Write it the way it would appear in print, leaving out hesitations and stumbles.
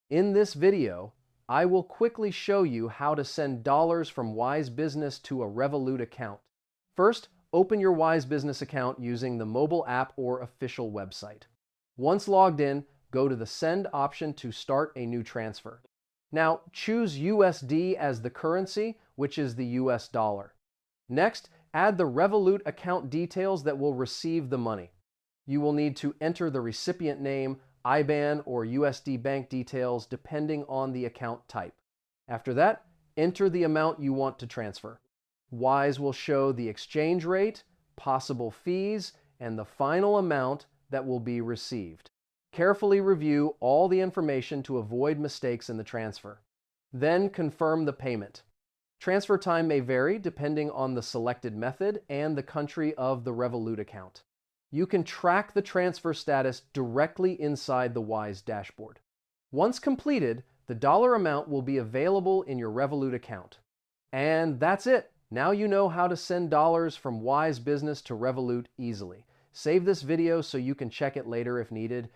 In this video, I will quickly show you how to send dollars from Wise Business to a Revolut account. First, open your Wise Business account using the mobile app or official website. Once logged in, go to the Send option to start a new transfer. Now, choose USD as the currency, which is the US dollar. Next, add the Revolut account details that will receive the money. You will need to enter the recipient name, IBAN, or USD bank details depending on the account type. After that, enter the amount you want to transfer. Wise will show the exchange rate, possible fees, and the final amount that will be received. Carefully review all the information to avoid mistakes in the transfer. Then confirm the payment. Transfer time may vary depending on the selected method and the country of the Revolut account. You can track the transfer status directly inside the Wise dashboard. Once completed, the dollar amount will be available in your Revolut account. And that's it. Now you know how to send dollars from Wise Business to Revolut easily. Save this video so you can check it later if needed.